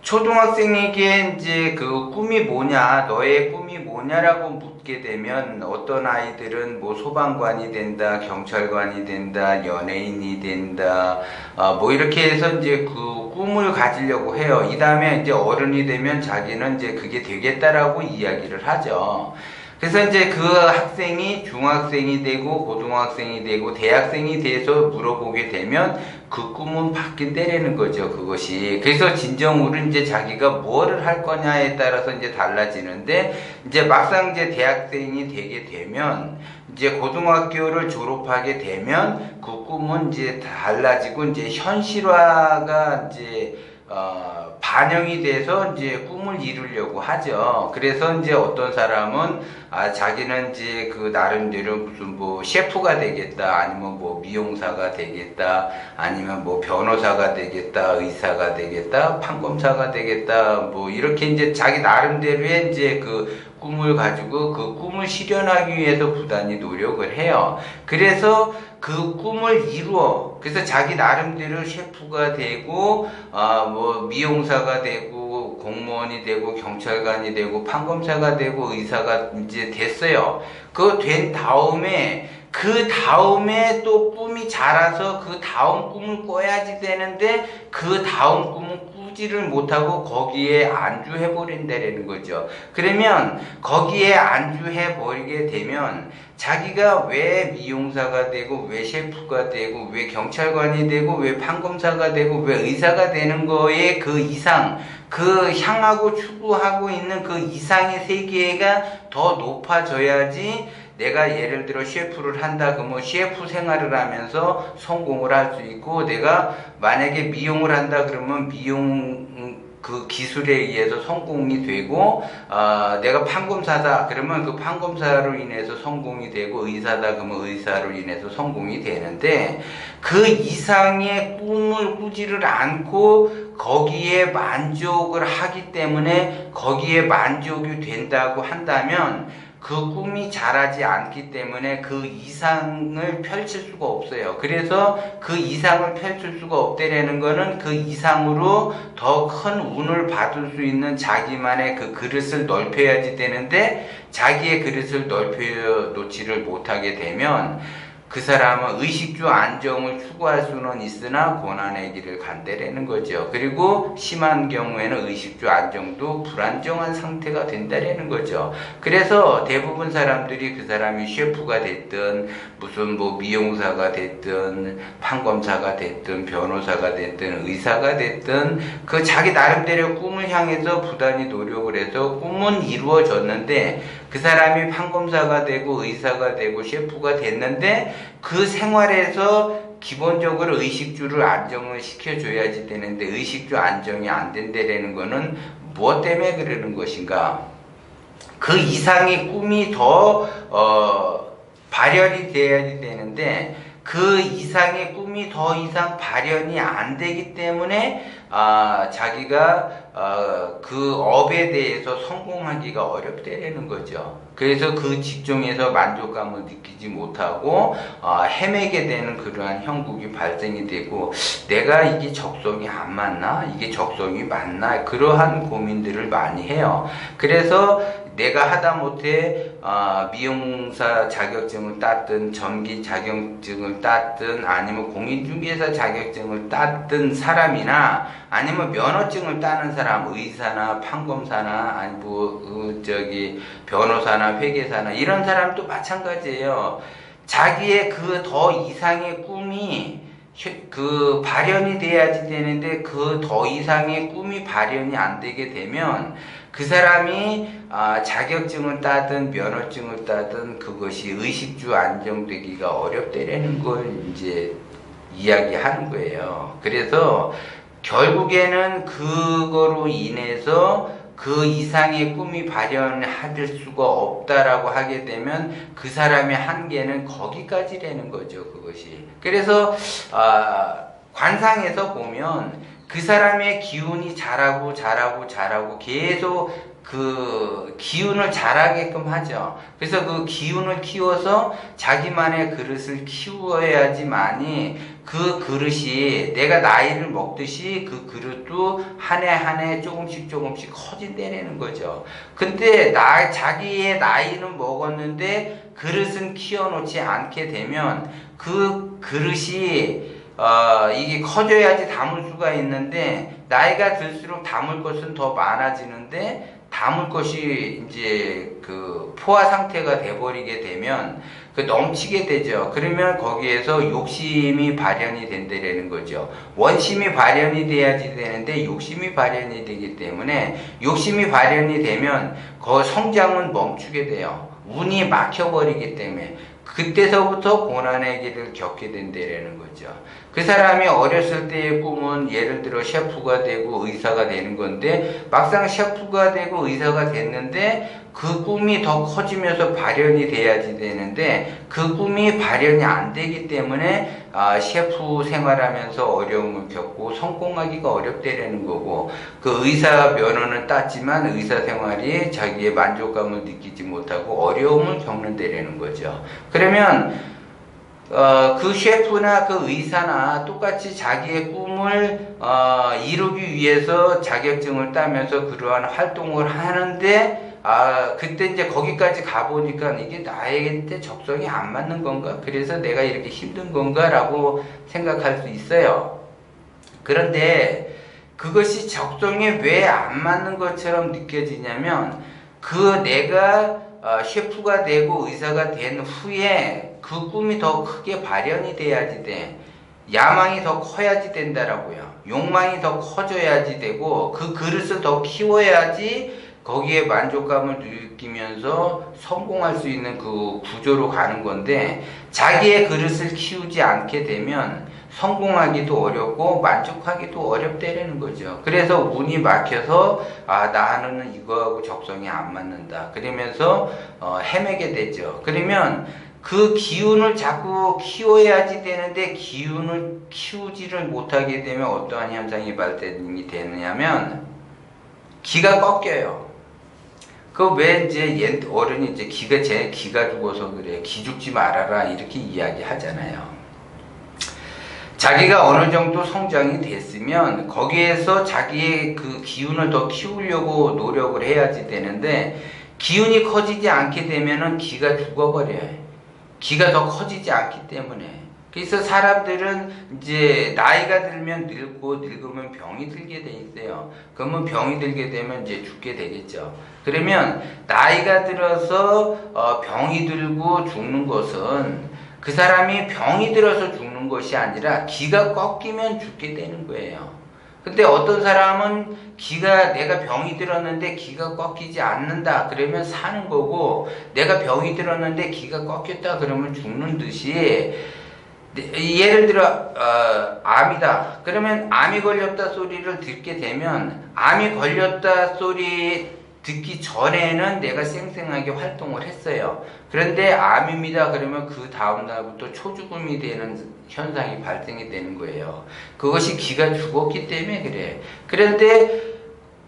초등학생에게 이제 그 꿈이 뭐냐, 너의 꿈이 뭐냐라고 묻게 되면 어떤 아이들은 뭐 소방관이 된다, 경찰관이 된다, 연예인이 된다, 뭐 이렇게 해서 이제 그 꿈을 가지려고 해요. 이 다음에 이제 어른이 되면 자기는 이제 그게 되겠다라고 이야기를 하죠. 그래서 이제 그 학생이 중학생이 되고 고등학생이 되고 대학생이 돼서 물어보게 되면 그 꿈은 바뀐다라는 거죠, 그것이. 그래서 진정으로 이제 자기가 뭐를 할 거냐에 따라서 이제 달라지는데, 이제 막상 이제 대학생이 되게 되면, 이제 고등학교를 졸업하게 되면 그 꿈은 이제 달라지고 이제 현실화가 이제 반영이 돼서 이제 꿈을 이루려고 하죠. 그래서 이제 어떤 사람은 자기는 이제 그 나름대로 무슨 뭐 셰프가 되겠다, 아니면 뭐 미용사가 되겠다, 아니면 뭐 변호사가 되겠다, 의사가 되겠다, 판검사가 되겠다, 뭐 이렇게 이제 자기 나름대로의 이제 그 꿈을 가지고 그 꿈을 실현하기 위해서 부단히 노력을 해요. 그래서 그 꿈을 이루어. 그래서 자기 나름대로 셰프가 되고, 뭐 미용사가 되고, 공무원이 되고, 경찰관이 되고, 판검사가 되고, 의사가 이제 됐어요. 그거 된 다음에 그 다음에 또 꿈이 자라서 그 다음 꿈을 꿔야지 되는데, 그 다음 꿈은 꾸지를 못하고 거기에 안주해버린다라는 거죠. 그러면 거기에 안주해버리게 되면 자기가 왜 미용사가 되고, 왜 셰프가 되고, 왜 경찰관이 되고, 왜 판검사가 되고, 왜 의사가 되는 거에 그 이상, 그 향하고 추구하고 있는 그 이상의 세계가 더 높아져야지. 내가 예를 들어 셰프를 한다 그러면 셰프 생활을 하면서 성공을 할 수 있고, 내가 만약에 미용을 한다 그러면 미용 그 기술에 의해서 성공이 되고, 내가 판검사다 그러면 그 판검사로 인해서 성공이 되고, 의사다 그러면 의사로 인해서 성공이 되는데, 그 이상의 꿈을 꾸지를 않고 거기에 만족을 하기 때문에, 거기에 만족이 된다고 한다면 그 꿈이 자라지 않기 때문에 그 이상을 펼칠 수가 없어요. 그래서 그 이상을 펼칠 수가 없다라는 거는 그 이상으로 더 큰 운을 받을 수 있는 자기만의 그 그릇을 넓혀야지 되는데, 자기의 그릇을 넓혀 놓지를 못하게 되면 그 사람은 의식주 안정을 추구할 수는 있으나 고난의 길을 간다라는 거죠. 그리고 심한 경우에는 의식주 안정도 불안정한 상태가 된다라는 거죠. 그래서 대부분 사람들이 그 사람이 셰프가 됐든 무슨 뭐 미용사가 됐든 판검사가 됐든 변호사가 됐든 의사가 됐든 그 자기 나름대로 꿈을 향해서 부단히 노력을 해서 꿈은 이루어졌는데, 그 사람이 판검사가 되고 의사가 되고 셰프가 됐는데 그 생활에서 기본적으로 의식주를 안정을 시켜줘야지 되는데, 의식주 안정이 안 된다라는 거는 무엇 때문에 그러는 것인가? 그 이상의 꿈이 더 발현이 돼야지 되는데, 그 이상의 꿈이 더 이상 발현이 안 되기 때문에 자기가 그 업에 대해서 성공하기가 어렵다라는 거죠. 그래서 그 직종에서 만족감을 느끼지 못하고 헤매게 되는 그러한 형국이 발생이 되고, 내가 이게 적성이 안 맞나? 이게 적성이 맞나? 그러한 고민들을 많이 해요. 그래서 내가 하다못해 미용사 자격증을 땄든 전기 자격증을 땄든 아니면 공인중개사 자격증을 땄든 사람이나, 아니면 면허증을 따는 사람, 의사나 판검사나 아니 뭐 변호사나 회계사나 이런 사람도 마찬가지예요. 자기의 그 더 이상의 꿈이 그 발현이 돼야지 되는데, 그 더 이상의 꿈이 발현이 안 되게 되면 그 사람이 자격증을 따든 면허증을 따든 그것이 의식주 안정되기가 어렵다라는 걸 이제 이야기하는 거예요. 그래서 결국에는 그거로 인해서 그 이상의 꿈이 발현할 수가 없다라고 하게 되면 그 사람의 한계는 거기까지라는 거죠, 그것이. 그래서 관상에서 보면 그 사람의 기운이 자라고 계속 그 기운을 자라게끔 하죠. 그래서 그 기운을 키워서 자기만의 그릇을 키워야지만이 그 그릇이 내가 나이를 먹듯이 그 그릇도 한 해 한 해 조금씩 커진다는 거죠. 근데 자기의 나이는 먹었는데 그릇은 키워놓지 않게 되면 그 그릇이 이게 커져야지 담을 수가 있는데 나이가 들수록 담을 것은 더 많아지는데 담을 것이 이제 그 포화 상태가 돼버리게 되면 그 넘치게 되죠. 그러면 거기에서 욕심이 발현이 된다는 거죠. 원심이 발현이 돼야지 되는데 욕심이 발현이 되기 때문에 욕심이 발현이 되면 그 성장은 멈추게 돼요. 운이 막혀버리기 때문에 그때서부터 고난의 길을 겪게 된다는 거죠. 그 사람이 어렸을 때의 꿈은 예를 들어 셰프가 되고 의사가 되는 건데 막상 셰프가 되고 의사가 됐는데 그 꿈이 더 커지면서 발현이 돼야지 되는데 그 꿈이 발현이 안 되기 때문에 셰프 생활하면서 어려움을 겪고 성공하기가 어렵다는 거고 그 의사 면허는 땄지만 의사 생활이 자기의 만족감을 느끼지 못하고 어려움을 겪는다는 거죠. 그러면 그 셰프나 그 의사나 똑같이 자기의 꿈을 이루기 위해서 자격증을 따면서 그러한 활동을 하는데 그때 이제 거기까지 가보니까 이게 나에게 적성이 안 맞는 건가? 그래서 내가 이렇게 힘든 건가? 라고 생각할 수 있어요. 그런데 그것이 적성에 왜 안 맞는 것처럼 느껴지냐면 그 내가 셰프가 되고 의사가 된 후에 그 꿈이 더 크게 발현이 돼야지 돼. 야망이 더 커야지 된다라고요. 욕망이 더 커져야지 되고 그 그릇을 더 키워야지 거기에 만족감을 느끼면서 성공할 수 있는 그 구조로 가는 건데 자기의 그릇을 키우지 않게 되면 성공하기도 어렵고 만족하기도 어렵다는 거죠. 그래서 운이 막혀서 나는 이거하고 적성이 안 맞는다. 그러면서 헤매게 되죠. 그러면 그 기운을 자꾸 키워야지 되는데 기운을 키우지를 못하게 되면 어떠한 현상이 발생이 되느냐면 기가 꺾여요. 그 왜 이제 어른이 이제 제 기가 죽어서 그래. 기 죽지 말아라. 이렇게 이야기 하잖아요. 자기가 어느 정도 성장이 됐으면 거기에서 자기의 그 기운을 더 키우려고 노력을 해야지 되는데 기운이 커지지 않게 되면은 기가 죽어버려요. 기가 더 커지지 않기 때문에. 그래서 사람들은 이제 나이가 들면 늙고 늙으면 병이 들게 돼 있어요. 그러면 병이 들게 되면 이제 죽게 되겠죠. 그러면 나이가 들어서 병이 들고 죽는 것은 그 사람이 병이 들어서 죽는 것이 아니라 기가 꺾이면 죽게 되는 거예요. 근데 어떤 사람은 내가 병이 들었는데 기가 꺾이지 않는다 그러면 사는 거고 내가 병이 들었는데 기가 꺾였다 그러면 죽는 듯이 예를 들어 암이다 그러면 암이 걸렸다 소리를 듣게 되면 암이 걸렸다 소리 듣기 전에는 내가 쌩쌩하게 활동을 했어요. 그런데 암입니다 그러면 그 다음날부터 초죽음이 되는 현상이 발생이 되는 거예요. 그것이 기가 죽었기 때문에 그래. 그런데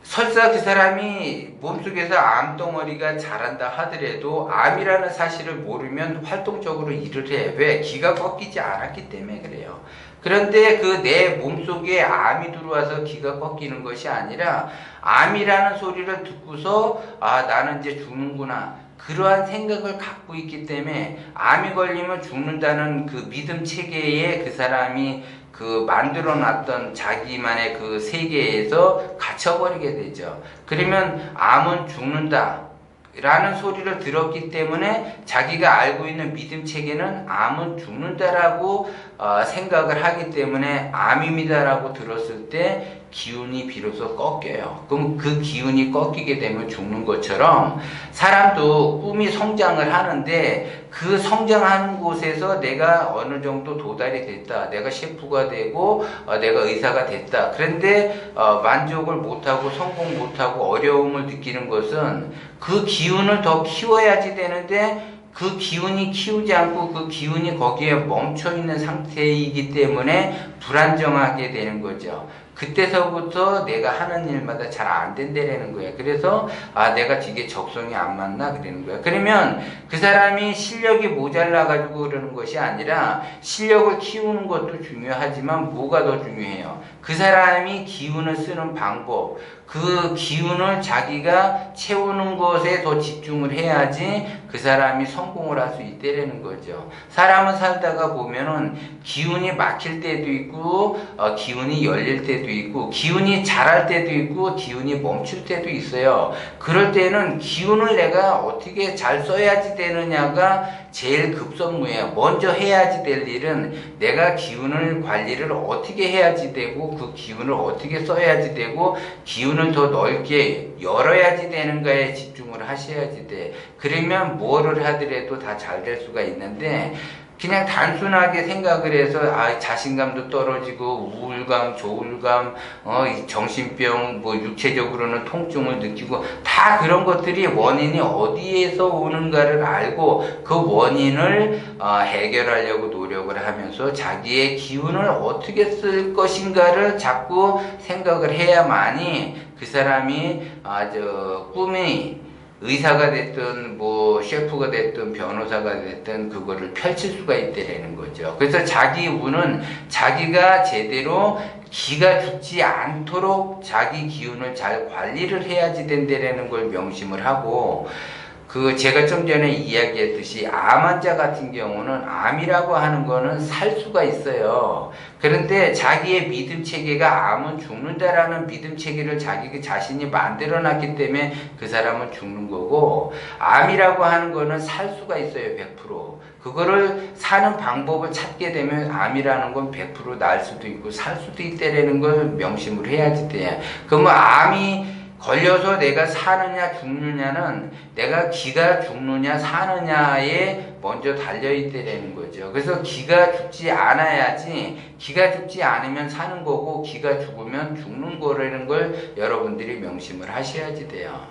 설사 그 사람이 몸속에서 암덩어리가 자란다 하더라도 암이라는 사실을 모르면 활동적으로 일을 해. 왜? 기가 꺾이지 않았기 때문에 그래요. 그런데 그 내 몸속에 암이 들어와서 기가 꺾이는 것이 아니라 암이라는 소리를 듣고서 나는 이제 죽는구나. 그러한 생각을 갖고 있기 때문에 암이 걸리면 죽는다는 그 믿음 체계에 그 사람이 그 만들어 놨던 자기만의 그 세계에서 갇혀버리게 되죠. 그러면 암은 죽는다 라는 소리를 들었기 때문에 자기가 알고 있는 믿음 체계는 암은 죽는다라고 생각을 하기 때문에 암입니다라고 들었을 때 기운이 비로소 꺾여요. 그럼 그 기운이 꺾이게 되면 죽는 것처럼 사람도 꿈이 성장을 하는데 그 성장하는 곳에서 내가 어느 정도 도달이 됐다. 내가 셰프가 되고 내가 의사가 됐다. 그런데 만족을 못하고 성공 못하고 어려움을 느끼는 것은 그 기운을 더 키워야지 되는데 그 기운이 키우지 않고 그 기운이 거기에 멈춰있는 상태이기 때문에 불안정하게 되는 거죠. 그때서부터 내가 하는 일마다 잘 안 된다라는 거야. 그래서 내가 이게 적성이 안 맞나 그러는 거야. 그러면 그 사람이 실력이 모자라 가지고 그러는 것이 아니라 실력을 키우는 것도 중요하지만 뭐가 더 중요해요? 그 사람이 기운을 쓰는 방법, 그 기운을 자기가 채우는 것에 더 집중을 해야지 그 사람이 성공을 할 수 있다라는 거죠. 사람은 살다가 보면은 기운이 막힐 때도 있고 기운이 열릴 때도 있고 기운이 자랄 때도 있고 기운이 멈출 때도 있어요. 그럴 때는 기운을 내가 어떻게 잘 써야지 되느냐가 제일 급선무예요. 먼저 해야지 될 일은 내가 기운을 관리를 어떻게 해야지 되고 그 기운을 어떻게 써야지 되고 기운을 더 넓게 열어야지 되는가에 집중을 하셔야지 돼. 그러면 뭐를 하더라도 다 잘 될 수가 있는데 그냥 단순하게 생각을 해서 자신감도 떨어지고 우울감, 조울감, 정신병, 육체적으로는 통증을 느끼고 다 그런 것들이 원인이 어디에서 오는가를 알고 그 원인을 해결하려고 노력을 하면서 자기의 기운을 어떻게 쓸 것인가를 자꾸 생각을 해야만이 그 사람이 꿈이 의사가 됐든 셰프가 됐든 변호사가 됐든 그거를 펼칠 수가 있다라는 거죠. 그래서 자기 운은 자기가 제대로 기가 죽지 않도록 자기 기운을 잘 관리를 해야지 된다라는 걸 명심을 하고 제가 좀 전에 이야기했듯이 암 환자 같은 경우는 암이라고 하는 거는 살 수가 있어요. 그런데 자기의 믿음 체계가 암은 죽는다라는 믿음 체계를 자기 자신이 만들어 놨기 때문에 그 사람은 죽는 거고 암이라고 하는 거는 살 수가 있어요. 100%. 그거를 사는 방법을 찾게 되면 암이라는 건 100% 날 수도 있고 살 수도 있다라는 걸 명심을 해야지 돼. 그러면 암이 걸려서 내가 사느냐 죽느냐는 내가 기가 죽느냐 사느냐에 먼저 달려있다라는 거죠. 그래서 기가 죽지 않아야지 기가 죽지 않으면 사는 거고 기가 죽으면 죽는 거라는 걸 여러분들이 명심을 하셔야지 돼요.